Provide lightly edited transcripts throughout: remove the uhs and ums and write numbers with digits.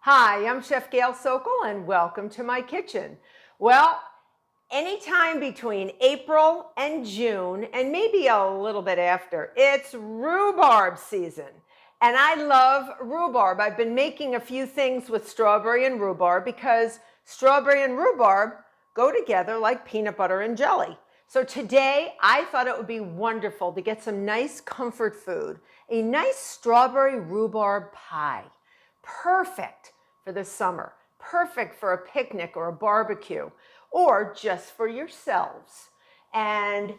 Hi, I'm Chef Gail Sokol and welcome to my kitchen. Well, anytime between April and June, and maybe a little bit after, it's rhubarb season. And I love rhubarb. I've been making a few things with strawberry and rhubarb because strawberry and rhubarb go together like peanut butter and jelly. So today I thought it would be wonderful to get some nice comfort food, a nice strawberry rhubarb pie. Perfect for the summer, perfect for a picnic or a barbecue, or just for yourselves. And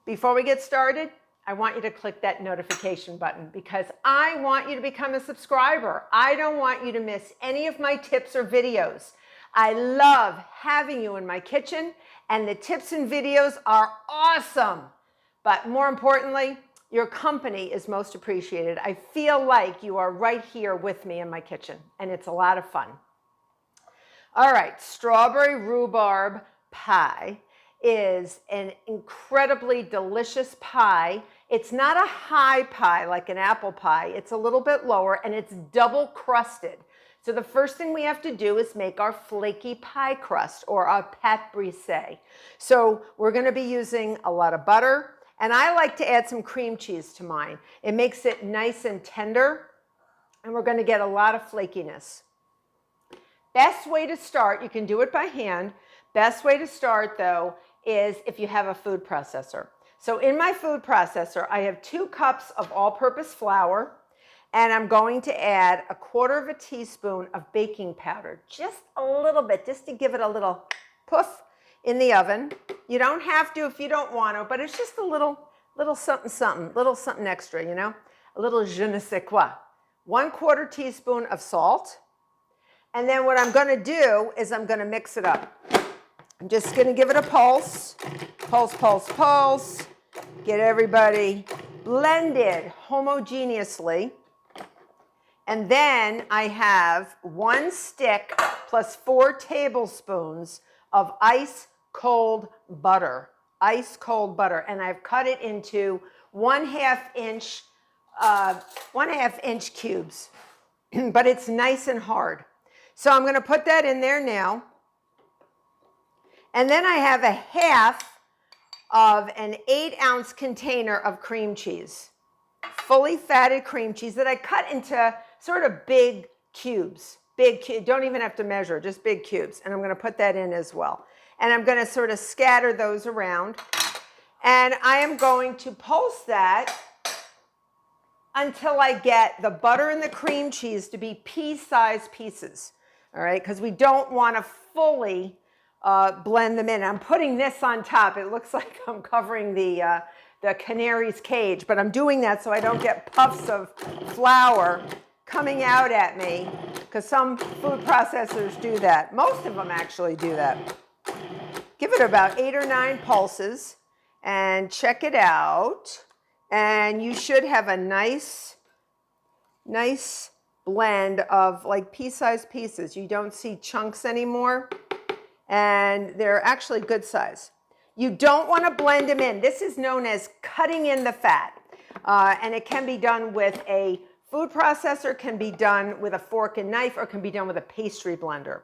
before we get started, I want you to click that notification button because I want you to become a subscriber. I don't want you to miss any of my tips or videos. I love having you in my kitchen, and the tips and videos are awesome. But more importantly, your company is most appreciated. I feel like you are right here with me in my kitchen, and it's a lot of fun. All right, strawberry rhubarb pie is an incredibly delicious pie. It's not a high pie like an apple pie. It's a little bit lower, and it's double crusted. So the first thing we have to do is make our flaky pie crust, or our pâte brisée. So we're going to be using a lot of butter. And I like to add some cream cheese to mine. It makes it nice and tender, and we're going to get a lot of flakiness. Best way to start, you can do it by hand. Best way to start, though, is if you have a food processor. So in my food processor, I have 2 cups of all-purpose flour, and I'm going to add 1/4 teaspoon of baking powder, just a little bit, just to give it a little poof in the oven. You don't have to if you don't want to, but it's just a little something, little something extra, you know, a little je ne sais quoi. 1/4 teaspoon of salt. And then what I'm going to do is I'm going to mix it up. I'm just going to give it a pulse, pulse. Get everybody blended homogeneously. And then I have 1 stick plus 4 tablespoons of ice cold butter, and I've cut it into 1/2 inch cubes, but it's nice and hard. So I'm going to put that in there now. And then I have 1/2 of an 8-ounce container of cream cheese, fully fatted cream cheese that I cut into sort of big cubes. Don't even have to measure, just big cubes. And I'm going to put that in as well. And I'm going to sort of scatter those around. And I am going to pulse that until I get the butter and the cream cheese to be pea-sized pieces. All right, because we don't want to fully blend them in. I'm putting this on top. It looks like I'm covering the canary's cage, but I'm doing that so I don't get puffs of flour coming out at me, because some food processors do that. Most of them actually do that. Give it about 8 or 9 pulses and check it out. And you should have a nice blend of like pea-sized pieces. You don't see chunks anymore, and they're actually good size. You don't want to blend them in. This is known as cutting in the fat, and it can be done with a food processor, can be done with a fork and knife, or can be done with a pastry blender,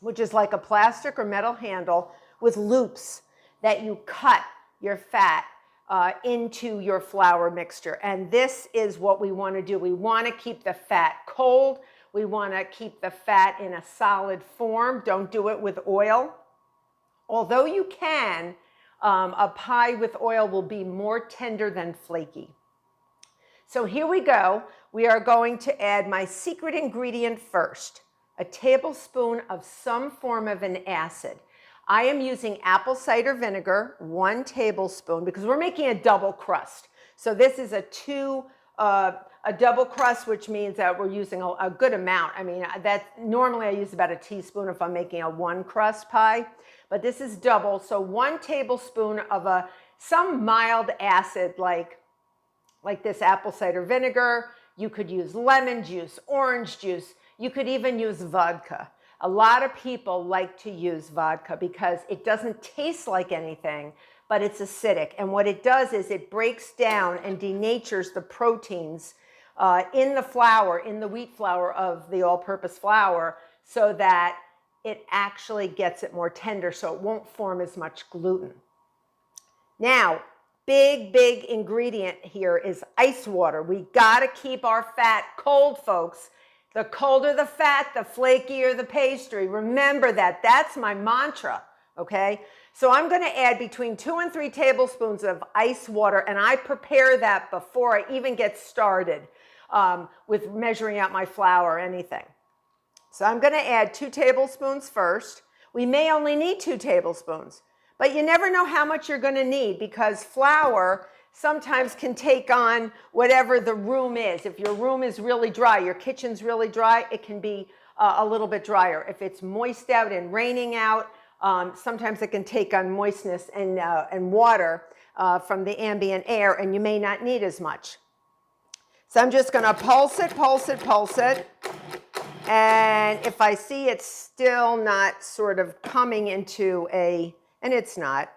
which is like a plastic or metal handle with loops that you cut your fat into your flour mixture. And this is what we want to do. We want to keep the fat cold. We want to keep the fat in a solid form. Don't do it with oil. Although you can, a pie with oil will be more tender than flaky. So here we go. We are going to add my secret ingredient first, a tablespoon of some form of an acid. I am using apple cider vinegar, 1 tablespoon, because we're making a double crust. So this is a double crust, which means that we're using a good amount. I mean, normally I use about a teaspoon if I'm making a 1 crust pie, but this is double. So 1 tablespoon of some mild acid like this apple cider vinegar. You could use lemon juice, orange juice. You could even use vodka. A lot of people like to use vodka because it doesn't taste like anything, but it's acidic. And what it does is it breaks down and denatures the proteins in the flour, in the wheat flour of the all-purpose flour, so that it actually gets it more tender, so it won't form as much gluten. Now, big ingredient here is ice water. We got to keep our fat cold, folks. The colder the fat, the flakier the pastry. Remember that. That's my mantra, okay? So I'm going to add between 2 and 3 tablespoons of ice water, and I prepare that before I even get started with measuring out my flour or anything. So I'm going to add 2 tablespoons first. We may only need 2 tablespoons, but you never know how much you're going to need, because flour sometimes can take on whatever the room is. If your room is really dry, your kitchen's really dry, it can be a little bit drier. If it's moist out and raining out, sometimes it can take on moistness and water from the ambient air, and you may not need as much. So I'm just going to pulse it. And if I see it's still not sort of coming into a, and it's not,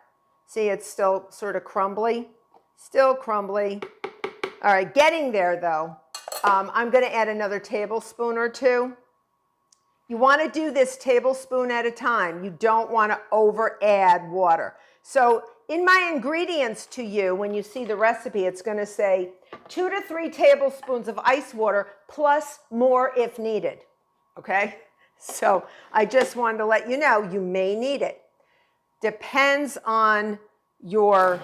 see it's still sort of crumbly, still crumbly. All right, getting there though. I'm going to add another tablespoon or 2. You want to do this tablespoon at a time. You don't want to over add water. So in my ingredients to you, when you see the recipe, it's going to say 2 to 3 tablespoons of ice water plus more if needed. Okay? So I just wanted to let you know you may need it. Depends on your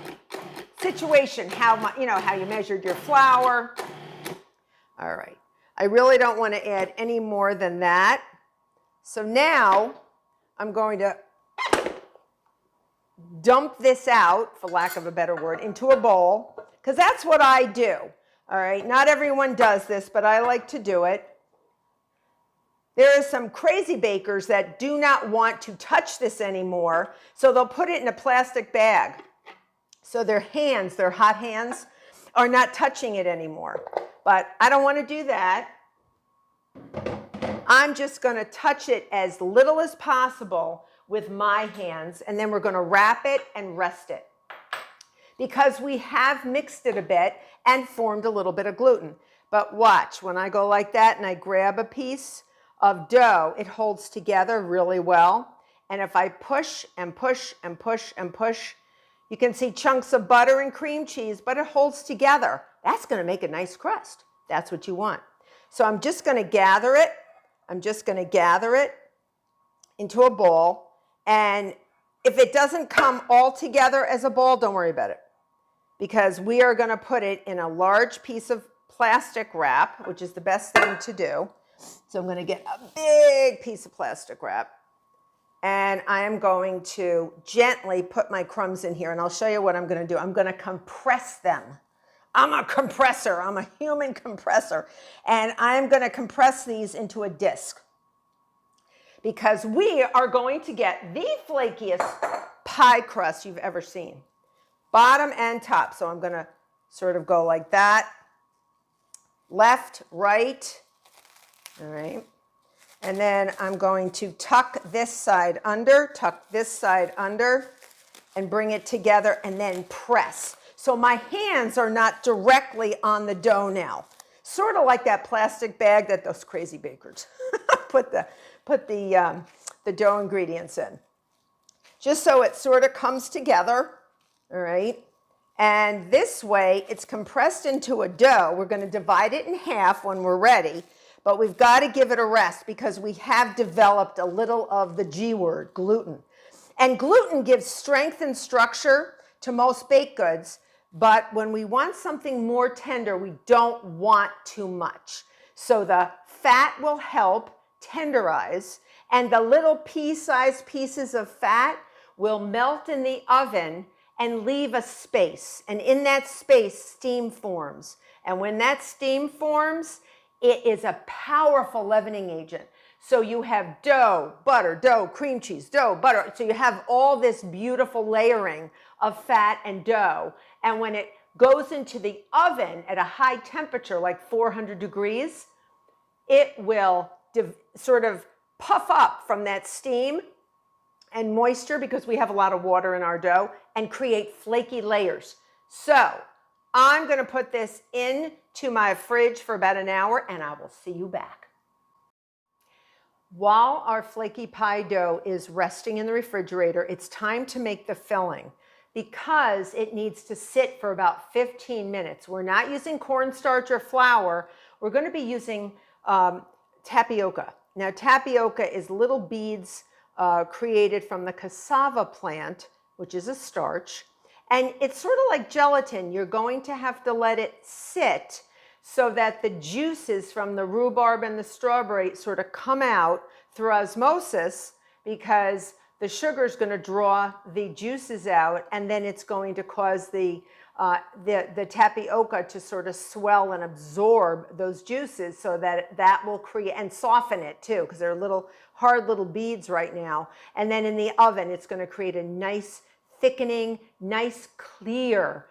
situation, how you measured your flour. All right. I really don't want to add any more than that. So now I'm going to dump this out, for lack of a better word, into a bowl, because that's what I do. All right. Not everyone does this, but I like to do it. There are some crazy bakers that do not want to touch this anymore, so they'll put it in a plastic bag. So their hands, their hot hands, are not touching it anymore. But I don't want to do that. I'm just going to touch it as little as possible with my hands, and then we're going to wrap it and rest it, because we have mixed it a bit and formed a little bit of gluten. But watch, when I go like that and I grab a piece of dough, it holds together really well. And if I push and push and push and push, you can see chunks of butter and cream cheese, but it holds together. That's going to make a nice crust. That's what you want. So I'm just going to gather it. I'm just going to gather it into a bowl. And if it doesn't come all together as a ball, don't worry about it, because we are going to put it in a large piece of plastic wrap, which is the best thing to do. So I'm going to get a big piece of plastic wrap, and I am going to gently put my crumbs in here, and I'll show you what I'm going to do. I'm going to compress them. I'm a compressor. I'm a human compressor. And I'm going to compress these into a disc, because we are going to get the flakiest pie crust you've ever seen, bottom and top. So I'm going to sort of go like that, left, right. All right. And then I'm going to tuck this side under, and bring it together and then press. So my hands are not directly on the dough now. Sort of like that plastic bag that those crazy bakers put the dough ingredients in. Just so it sort of comes together, all right? And this way it's compressed into a dough. We're going to divide it in half when we're ready. But we've got to give it a rest, because we have developed a little of the G word, gluten. And gluten gives strength and structure to most baked goods, but when we want something more tender, we don't want too much. So the fat will help tenderize, and the little pea-sized pieces of fat will melt in the oven and leave a space. And in that space, steam forms. And when that steam forms, it is a powerful leavening agent. So you have dough, butter, dough, cream cheese, dough, butter. So you have all this beautiful layering of fat and dough. And when it goes into the oven at a high temperature, like 400 degrees, it will sort of puff up from that steam and moisture, because we have a lot of water in our dough, and create flaky layers. So I'm going to put this into to my fridge for about an hour, and I will see you back. While our flaky pie dough is resting in the refrigerator, it's time to make the filling because it needs to sit for about 15 minutes. We're not using cornstarch or flour. We're going to be using tapioca. Now, tapioca is little beads created from the cassava plant, which is a starch. And it's sort of like gelatin. You're going to have to let it sit so that the juices from the rhubarb and the strawberry sort of come out through osmosis, because the sugar is going to draw the juices out, and then it's going to cause the tapioca to sort of swell and absorb those juices, so that will create and soften it too, because they're little hard little beads right now. And then in the oven, it's going to create a nice thickening, nice clear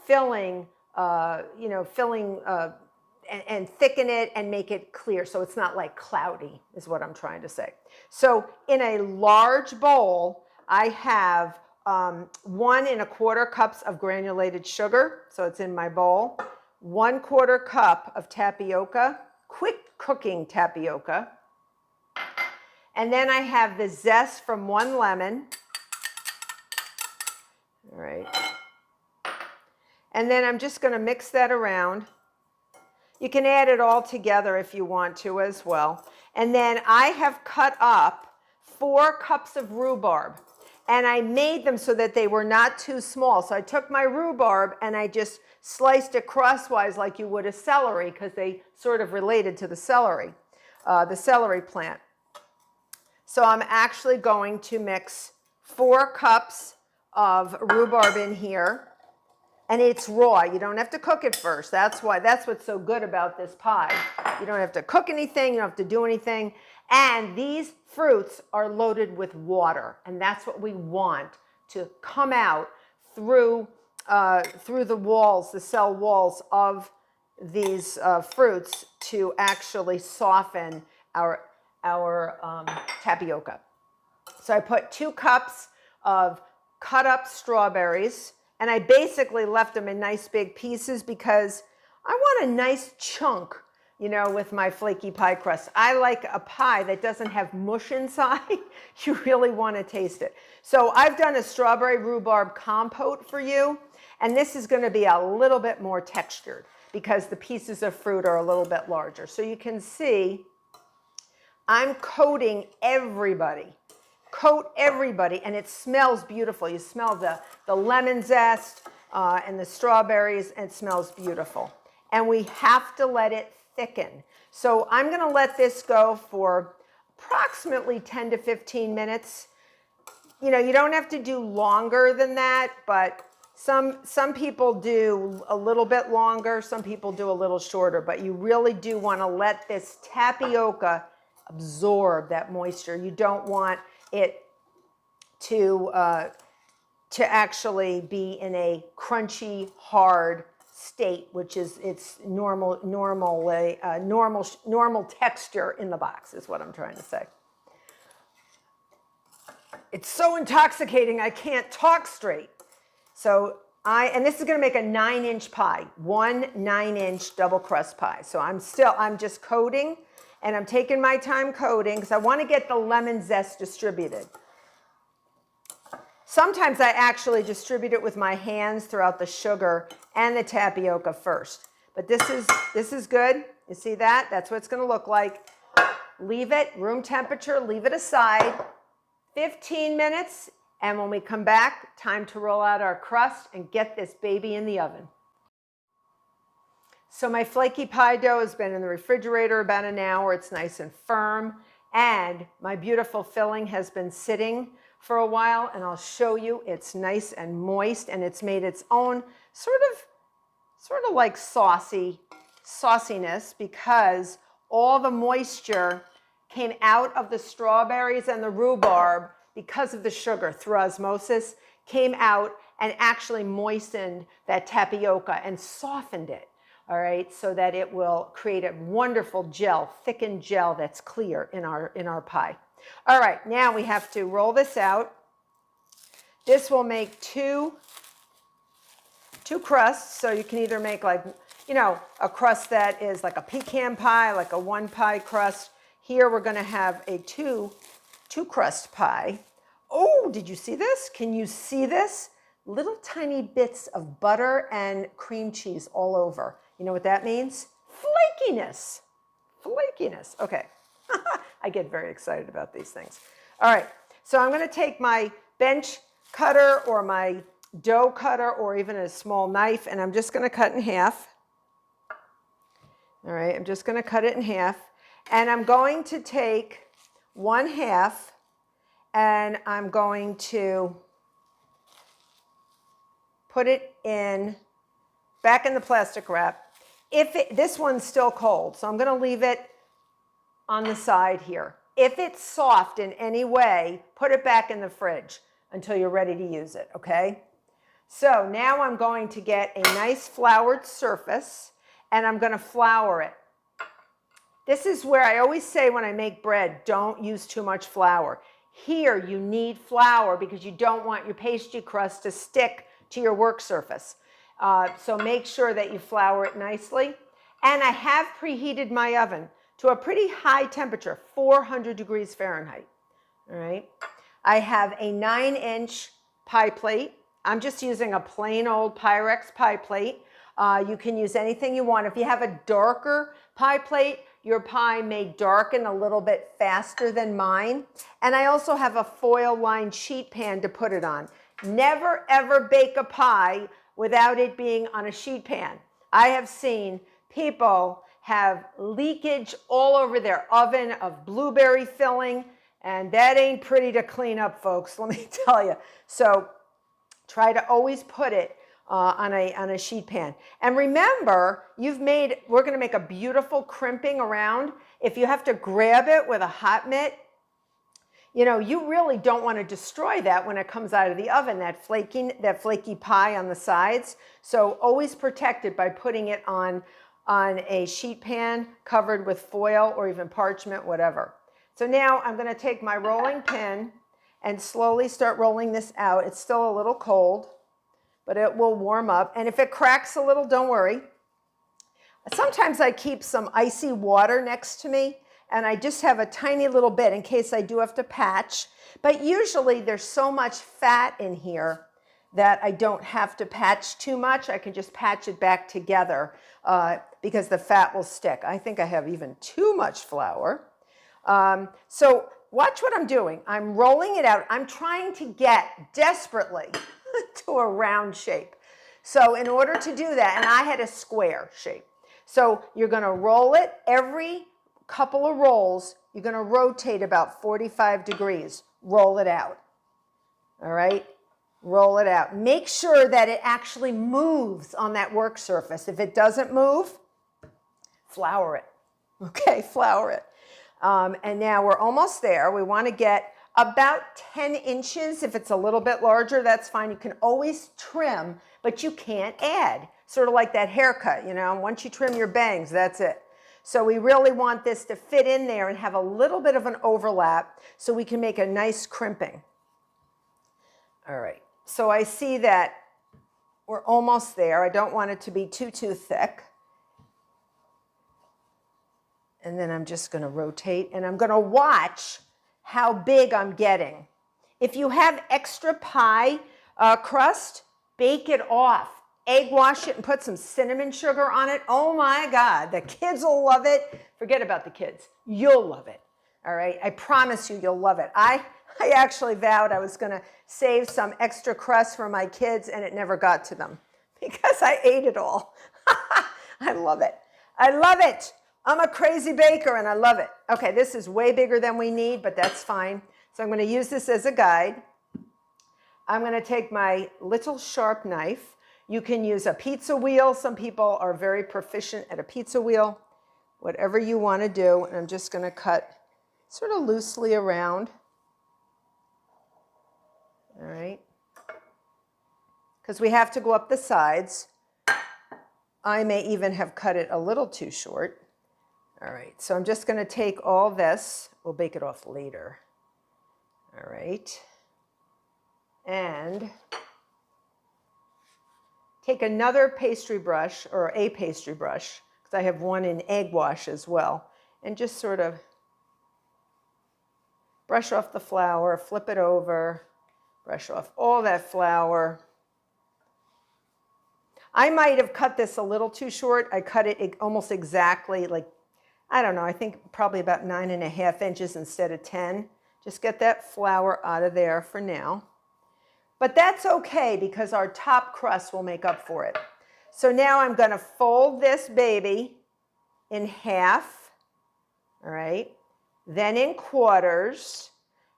filling, and thicken it and make it clear so it's not like cloudy, is what I'm trying to say. So in a large bowl, I have 1 1/4 cups of granulated sugar, so it's in my bowl, 1/4 cup of tapioca, quick cooking tapioca, and then I have the zest from 1 lemon. All right. And then I'm just going to mix that around. You can add it all together if you want to as well. And then I have cut up 4 cups of rhubarb, and I made them so that they were not too small. So I took my rhubarb and I just sliced it crosswise like you would a celery, because they sort of related to the celery plant. So I'm actually going to mix 4 cups of rhubarb in here. And it's raw. You don't have to cook it first. That's what's so good about this pie. You don't have to cook anything. You don't have to do anything. And these fruits are loaded with water. And that's what we want to come out through the walls, the cell walls of these fruits, to actually soften our tapioca. So I put 2 cups of cut up strawberries. And I basically left them in nice big pieces because I want a nice chunk, with my flaky pie crust. I like a pie that doesn't have mush inside. You really want to taste it. So I've done a strawberry rhubarb compote for you. And this is going to be a little bit more textured because the pieces of fruit are a little bit larger. So you can see I'm coating everybody. Coat everybody, and it smells beautiful. You smell the lemon zest and the strawberries, and it smells beautiful. And we have to let it thicken. So I'm going to let this go for approximately 10 to 15 minutes. You don't have to do longer than that, but some people do a little bit longer, some people do a little shorter, but you really do want to let this tapioca absorb that moisture. You don't want it to actually be in a crunchy, hard state, which is its normal texture in the box, is what I'm trying to say. It's so intoxicating I can't talk straight. So and this is going to make a 9-inch pie, 1 9-inch double crust pie. So I'm just coating. And I'm taking my time coating because I want to get the lemon zest distributed. Sometimes I actually distribute it with my hands throughout the sugar and the tapioca first. But this is good. You see that? That's what it's going to look like. Leave it room temperature. Leave it aside. 15 minutes. And when we come back, time to roll out our crust and get this baby in the oven. So my flaky pie dough has been in the refrigerator about an hour. It's nice and firm. And my beautiful filling has been sitting for a while. And I'll show you. It's nice and moist. And it's made its own sort of like sauciness, because all the moisture came out of the strawberries and the rhubarb because of the sugar through osmosis, came out and actually moistened that tapioca and softened it. All right, so that it will create a wonderful gel, thickened gel that's clear in our pie. All right, now we have to roll this out. This will make two crusts, so you can either make you know, a crust that is like a pecan pie, like a one pie crust. Here we're going to have a two crust pie. Oh, did you see this? Can you see this? Little tiny bits of butter and cream cheese all over. You know what that means? Flakiness. Flakiness. Okay. I get very excited about these things. All right. So I'm going to take my bench cutter or my dough cutter or even a small knife, and I'm just going to cut in half. All right. I'm just going to cut it in half. And I'm going to take 1/2 and I'm going to put it back in the plastic wrap. This one's still cold, so I'm going to leave it on the side here. If it's soft in any way, put it back in the fridge until you're ready to use it, okay? So now I'm going to get a nice floured surface and I'm going to flour it. This is where I always say when I make bread, don't use too much flour. Here you need flour because you don't want your pastry crust to stick to your work surface. So make sure that you flour it nicely. And I have preheated my oven to a pretty high temperature, 400 degrees Fahrenheit. All right. I have a 9-inch pie plate. I'm just using a plain old Pyrex pie plate. You can use anything you want. If you have a darker pie plate, your pie may darken a little bit faster than mine. And I also have a foil-lined sheet pan to put it on. Never, ever bake a pie without it being on a sheet pan. I have seen people have leakage all over their oven of blueberry filling, and that ain't pretty to clean up, folks, let me tell you. So try to always put it on a sheet pan. And remember, we're going to make a beautiful crimping around. If you have to grab it with a hot mitt, you know, you really don't want to destroy that when it comes out of the oven, that flaky pie on the sides. So always protect it by putting it on a sheet pan covered with foil or even parchment, whatever. So now I'm going to take my rolling pin and slowly start rolling this out. It's still a little cold, but it will warm up. And if it cracks a little, don't worry. Sometimes I keep some icy water next to me, and I just have a tiny little bit in case I do have to patch. But usually there's so much fat in here that I don't have to patch too much. I can just patch it back together because the fat will stick. I think I have even too much flour. So watch what I'm doing. I'm rolling it out. I'm trying to get desperately to a round shape. So in order to do that, and I had a square shape. So you're going to roll it every couple of rolls. You're going to rotate about 45 degrees. Roll it out. All right? Roll it out. Make sure that it actually moves on that work surface. If it doesn't move, flour it. Okay, flour it. And now we're almost there. We want to get about 10 inches. If it's a little bit larger, that's fine. You can always trim, but you can't add. Sort of like that haircut, you know. Once you trim your bangs, that's it. So we really want this to fit in there and have a little bit of an overlap so we can make a nice crimping. All right. So I see that we're almost there. I don't want it to be too thick. And then I'm just going to rotate, and I'm going to watch how big I'm getting. If you have extra pie crust, bake it off. Egg wash it and put some cinnamon sugar on it. Oh my God, the kids will love it. Forget about the kids. You'll love it. All right, I promise you, you'll love it. I actually vowed I was going to save some extra crust for my kids, and it never got to them because I ate it all. I love it. I love it. I'm a crazy baker and I love it. Okay, this is way bigger than we need, but that's fine. So I'm going to use this as a guide. I'm going to take my little sharp knife. You can use a pizza wheel. Some people are very proficient at a pizza wheel. Whatever you want to do. And I'm just going to cut sort of loosely around. All right. Because we have to go up the sides. I may even have cut it a little too short. All right, so I'm just going to take all this. We'll bake it off later. All right. And take another pastry brush, or a pastry brush, because I have one in egg wash as well, and just sort of brush off the flour, flip it over, brush off all that flour. I might have cut this a little too short. I cut it almost exactly, like, I don't know, I think probably about 9.5 inches instead of 10. Just get that flour out of there for now. But that's okay because our top crust will make up for it. So now I'm going to fold this baby in half, all right, then in quarters.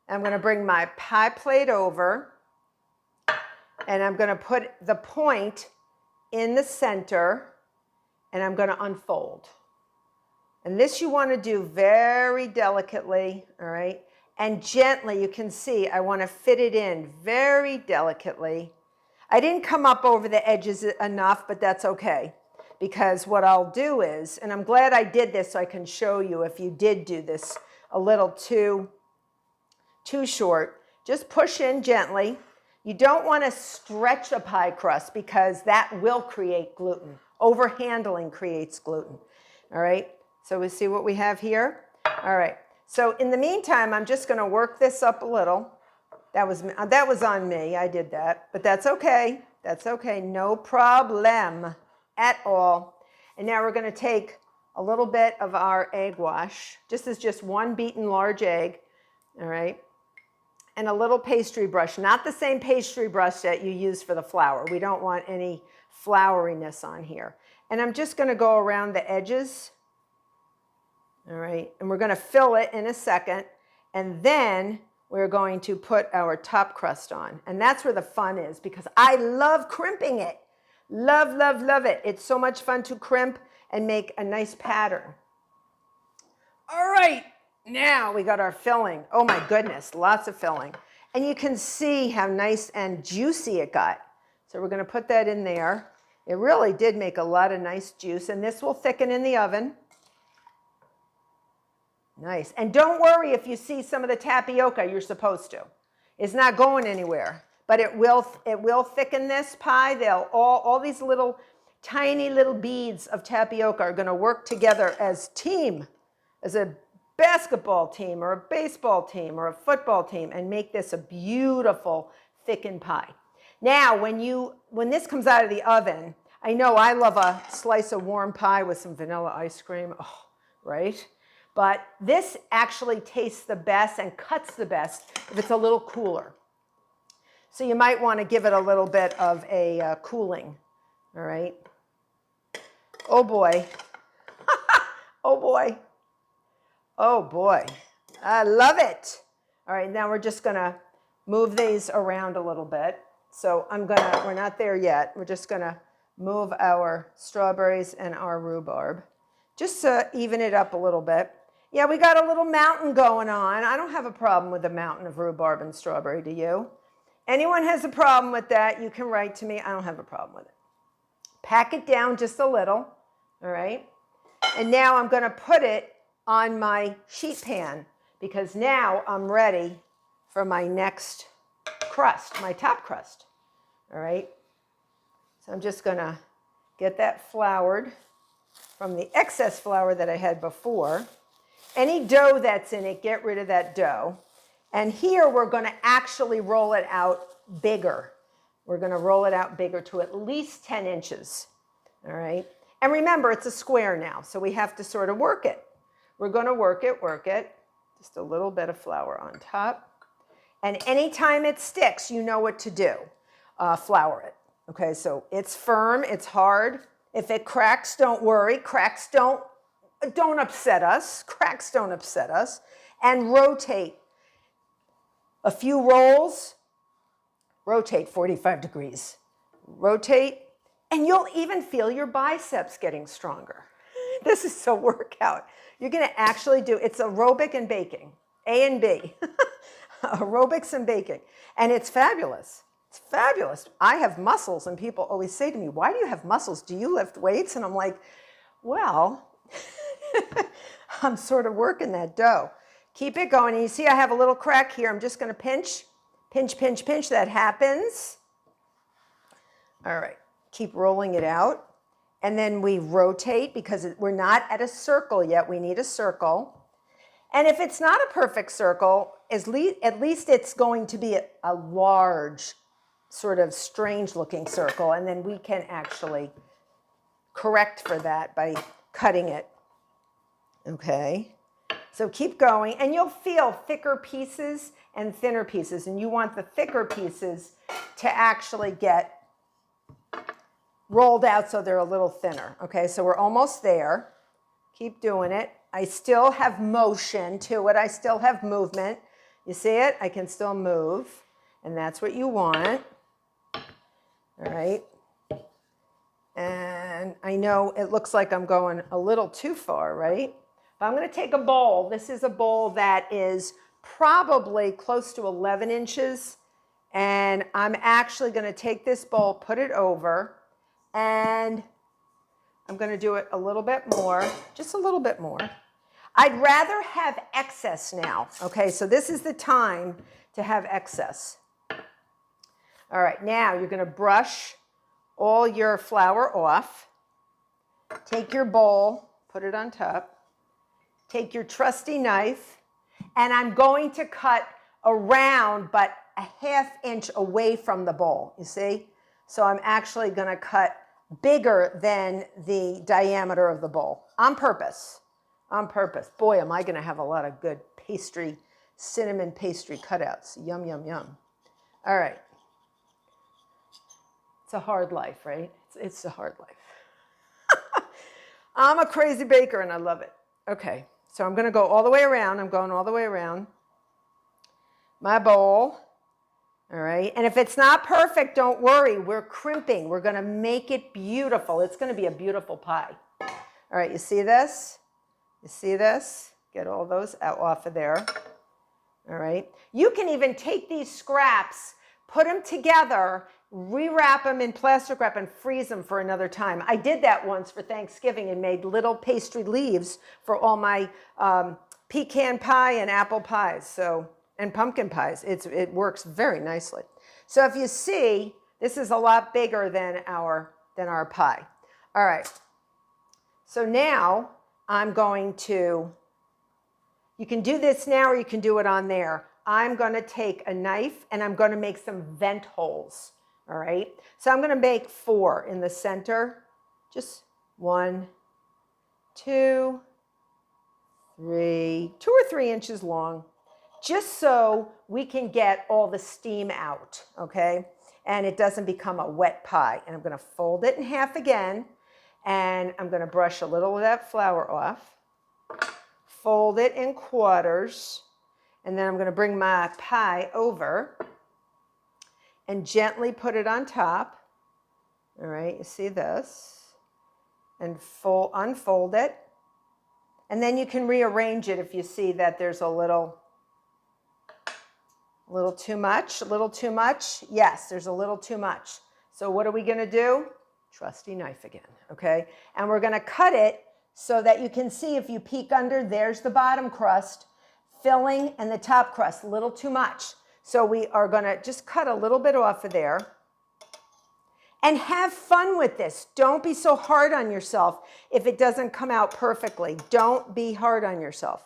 I'm going to bring my pie plate over, and I'm going to put the point in the center, and I'm going to unfold. And this you want to do very delicately, all right? And gently. You can see I want to fit it in very delicately. I didn't come up over the edges enough, but that's okay. Because what I'll do is, and I'm glad I did this so I can show you if you did do this a little too short, just push in gently. You don't want to stretch a pie crust because that will create gluten. Overhandling creates gluten. All right, so we see what we have here. All right. So in the meantime, I'm just going to work this up a little. That was on me. I did that. But that's okay. That's okay. No problem at all. And now we're going to take a little bit of our egg wash. This is just one beaten large egg. All right. And a little pastry brush. Not the same pastry brush that you use for the flour. We don't want any flouriness on here. And I'm just going to go around the edges. All right, and we're going to fill it in a second, and then we're going to put our top crust on. And that's where the fun is, because I love crimping it. Love, love, love it. It's so much fun to crimp and make a nice pattern. All right, now we got our filling. Oh my goodness, lots of filling. And you can see how nice and juicy it got. So we're going to put that in there. It really did make a lot of nice juice, and this will thicken in the oven. Nice. And don't worry if you see some of the tapioca, you're supposed to. It's not going anywhere, but it will thicken this pie. All these little tiny little beads of tapioca are going to work together as a basketball team or a baseball team or a football team, and make this a beautiful thickened pie. Now, when this comes out of the oven, I know I love a slice of warm pie with some vanilla ice cream. Oh, right? But this actually tastes the best and cuts the best if it's a little cooler. So you might want to give it a little bit of a cooling. All right. Oh boy. Oh boy. Oh boy. I love it. All right, now we're just going to move these around a little bit. So we're not there yet. We're just going to move our strawberries and our rhubarb. Just to even it up a little bit. Yeah, we got a little mountain going on. I don't have a problem with a mountain of rhubarb and strawberry, do you? Anyone has a problem with that, you can write to me. I don't have a problem with it. Pack it down just a little, all right? And now I'm going to put it on my sheet pan because now I'm ready for my next crust, my top crust, all right? So I'm just going to get that floured from the excess flour that I had before. Any dough that's in it, get rid of that dough. And here we're going to actually roll it out bigger. We're going to roll it out bigger to at least 10 inches. All right. And remember, it's a square now, so we have to sort of work it. We're going to work it. Just a little bit of flour on top. And anytime it sticks, you know what to do. Flour it. Okay, so it's firm, it's hard. If it cracks, don't worry. Cracks don't upset us. Cracks don't upset us. And rotate. A few rolls, rotate 45 degrees. Rotate, and you'll even feel your biceps getting stronger. This is a workout. You're going to actually it's aerobic and baking, A and B. Aerobics and baking. And it's fabulous. It's fabulous. I have muscles, and people always say to me, why do you have muscles? Do you lift weights? And I'm like, well, I'm sort of working that dough. Keep it going. And you see I have a little crack here. I'm just going to pinch. Pinch, pinch, pinch. That happens. All right. keep rolling it out. And then we rotate because we're not at a circle yet. We need a circle. And if it's not a perfect circle, at least it's going to be a large, sort of strange looking circle. And then we can actually correct for that by cutting it. Okay. So keep going, and you'll feel thicker pieces and thinner pieces. And you want the thicker pieces to actually get rolled out so they're a little thinner. Okay, so we're almost there. Keep doing it. I still have motion to it. I still have movement. You see it? I can still move, and that's what you want. All right. And I know it looks like I'm going a little too far, right? But I'm going to take a bowl. This is a bowl that is probably close to 11 inches. And I'm actually going to take this bowl, put it over, and I'm going to do it a little bit more, just a little bit more. I'd rather have excess now. Okay, so this is the time to have excess. All right, now you're going to brush all your flour off. Take your bowl, put it on top. Take your trusty knife, and I'm going to cut around, but a ½ inch away from the bowl, you see? So I'm actually going to cut bigger than the diameter of the bowl on purpose. On purpose. Boy, am I going to have a lot of good pastry, cinnamon pastry cutouts. Yum, yum, yum. All right. It's a hard life, right? It's a hard life. I'm a crazy baker and I love it. Okay, so I'm going to go all the way around. I'm going all the way around my bowl. All right, and if it's not perfect, don't worry. We're crimping. We're going to make it beautiful. It's going to be a beautiful pie. All right, you see this? You see this? Get all those out off of there. All right. You can even take these scraps, put them together, rewrap them in plastic wrap, and freeze them for another time. I did that once for Thanksgiving and made little pastry leaves for all my pecan pie and apple pies. So, and pumpkin pies. It works very nicely. So if you see, this is a lot bigger than our pie. All right. So now I'm going to, you can do this now or you can do it on there. I'm going to take a knife and I'm going to make some vent holes. All right. So I'm going to make 4 in the center. Just 1, 2, 3, 2 or 3 inches long, just so we can get all the steam out. Okay. And it doesn't become a wet pie. And I'm going to fold it in half again. And I'm going to brush a little of that flour off, fold it in quarters, and then I'm going to bring my pie over and gently put it on top. All right, you see this? And unfold it. And then you can rearrange it if you see that there's a little too much, a little too much. Yes, there's a little too much. So what are we going to do? Trusty knife again, okay? And we're going to cut it so that you can see if you peek under, there's the bottom crust, filling, and the top crust, a little too much. So we are going to just cut a little bit off of there and have fun with this. Don't be so hard on yourself if it doesn't come out perfectly. Don't be hard on yourself,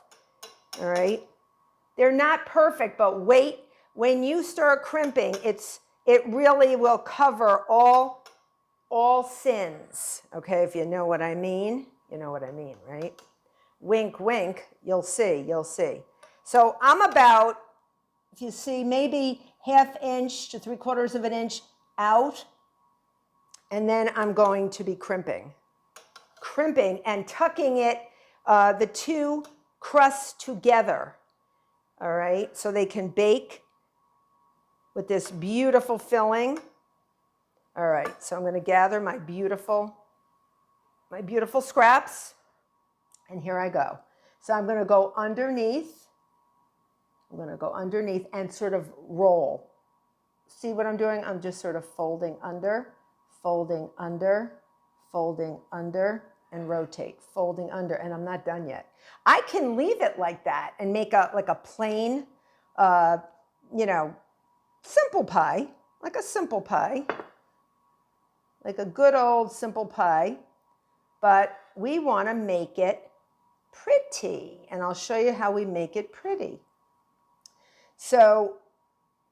all right? They're not perfect, but wait. When you start crimping, it really will cover all sins, okay? If you know what I mean, you know what I mean, right? Wink, wink, you'll see, you'll see. So I'm about, if you see, maybe ½ inch to 3/4 of an inch out, and then I'm going to be crimping and tucking it, the 2 crusts together, all right? So they can bake with this beautiful filling. All right, so I'm going to gather my beautiful scraps, and here I go. So I'm going to go underneath. I'm going to go underneath and sort of roll. See what I'm doing? I'm just sort of folding under, folding under, folding under, and rotate, folding under, and I'm not done yet. I can leave it like that and make like a plain, simple pie, like a simple pie. like a good old simple pie, but we want to make it pretty. And I'll show you how we make it pretty. So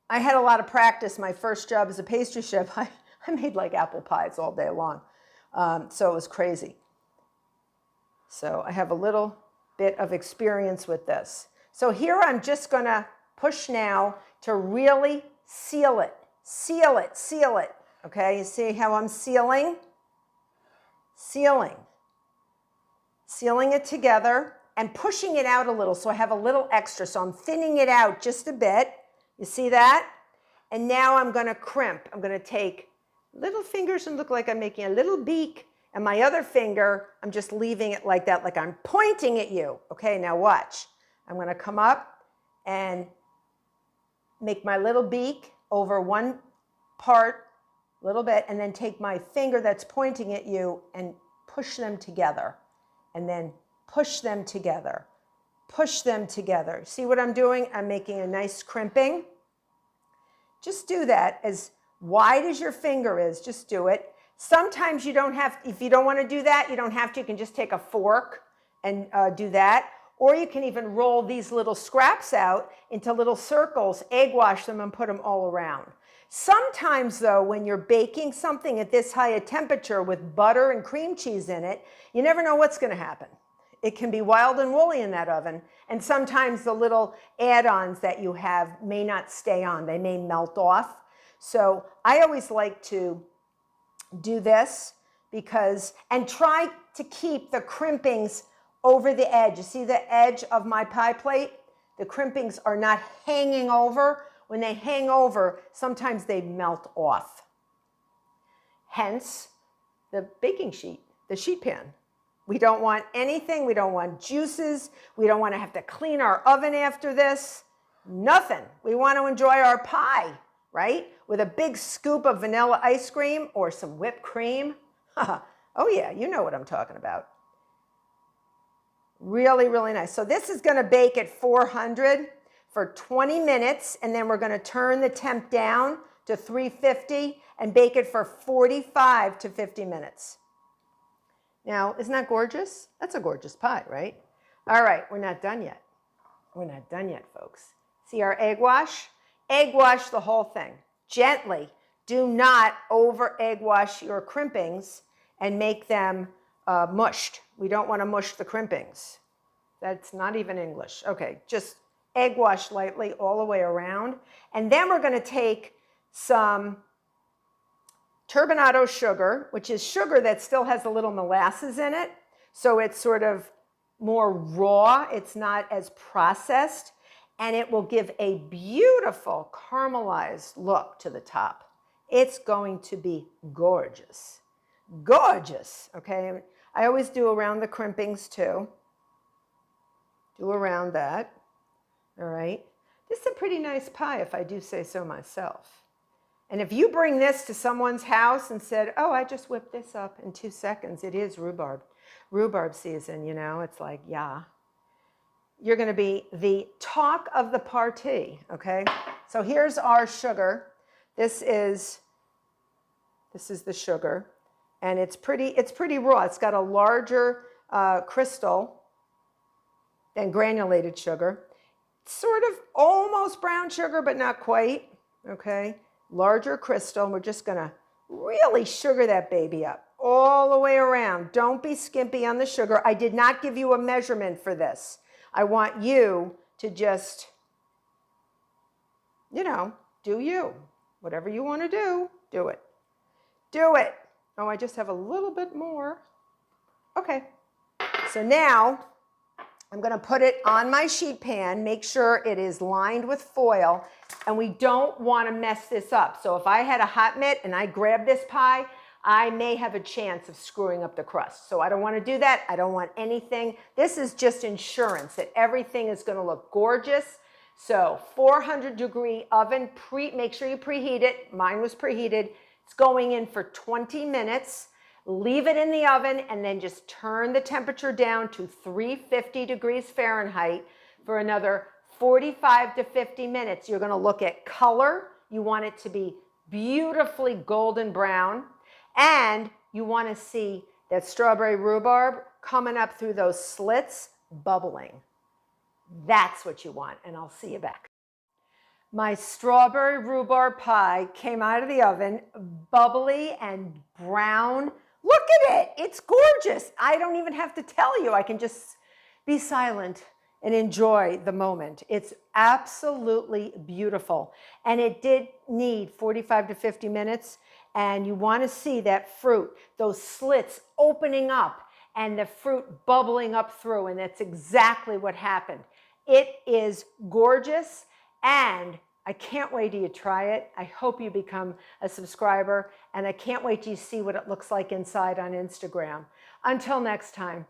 I had a lot of practice. My first job as a pastry chef, I made like apple pies all day long. So it was crazy. So I have a little bit of experience with this. So here I'm just going to push now to really seal it. Seal it, seal it. Okay, you see how I'm sealing? Sealing. Sealing it together and pushing it out a little so I have a little extra. So I'm thinning it out just a bit. You see that? And now I'm going to crimp. I'm going to take little fingers and look like I'm making a little beak. And my other finger, I'm just leaving it like that, like I'm pointing at you. Okay, now watch. I'm going to come up and make my little beak over one part, a little bit, and then take my finger that's pointing at you and push them together. And then push them together. Push them together. See what I'm doing? I'm making a nice crimping. Just do that as wide as your finger is. Just do it. Sometimes you don't have, if you don't want to do that, you don't have to. You can just take a fork and do that. Or you can even roll these little scraps out into little circles, egg wash them, and put them all around. Sometimes, though, when you're baking something at this high a temperature with butter and cream cheese in it, you never know what's going to happen. It can be wild and woolly in that oven. And sometimes the little add-ons that you have may not stay on. They may melt off. So I always like to do this because, and try to keep the crimpings over the edge. You see the edge of my pie plate? The crimpings are not hanging over. When they hang over, sometimes they melt off. Hence, the baking sheet, the sheet pan. We don't want anything. We don't want juices. We don't want to have to clean our oven after this. Nothing. We want to enjoy our pie, right? With a big scoop of vanilla ice cream or some whipped cream. Oh yeah, you know what I'm talking about. Really, really nice. So this is going to bake at 400 for 20 minutes, and then we're going to turn the temp down to 350 and bake it for 45 to 50 minutes. Now, isn't that gorgeous? That's a gorgeous pie, right? All right, we're not done yet. We're not done yet, folks. See our egg wash? Egg wash the whole thing. Gently. Do not over egg wash your crimpings and make them mushed. We don't want to mush the crimpings. That's not even English. Okay, just egg wash lightly all the way around. And then we're going to take some turbinado sugar, which is sugar that still has a little molasses in it. So it's sort of more raw. It's not as processed. And it will give a beautiful caramelized look to the top. It's going to be gorgeous. Gorgeous, okay? I always do around the crimpings too. Do around that, all right? This is a pretty nice pie if I do say so myself. And if you bring this to someone's house and said, oh, I just whipped this up in 2 seconds, it is rhubarb season, you know, it's like, yeah. You're going to be the talk of the party, okay? So here's our sugar. This is the sugar, and it's pretty raw. It's got a larger crystal than granulated sugar. Sort of almost brown sugar, but not quite, okay? Larger crystal, and we're just going to really sugar that baby up all the way around. Don't be skimpy on the sugar. I did not give you a measurement for this. I want you to just, you know, do you. Whatever you want to do, do it. Do it. Oh, I just have a little bit more. Okay. So now I'm going to put it on my sheet pan. Make sure it is lined with foil. And we don't want to mess this up. So if I had a hot mitt and I grabbed this pie, I may have a chance of screwing up the crust. So I don't want to do that. I don't want anything. This is just insurance that everything is going to look gorgeous. So 400-degree oven, make sure you preheat it. Mine was preheated. It's going in for 20 minutes. Leave it in the oven and then just turn the temperature down to 350 degrees Fahrenheit for another 45 to 50 minutes. You're going to look at color. You want it to be beautifully golden brown. And you want to see that strawberry rhubarb coming up through those slits, bubbling. That's what you want, and I'll see you back. My strawberry rhubarb pie came out of the oven, bubbly and brown. Look at it, it's gorgeous. I don't even have to tell you, I can just be silent and enjoy the moment. It's absolutely beautiful. And it did need 45 to 50 minutes. And you want to see that fruit, those slits opening up and the fruit bubbling up through. And that's exactly what happened. It is gorgeous, and I can't wait till you try it. I hope you become a subscriber, and I can't wait till you see what it looks like inside on Instagram. Until next time.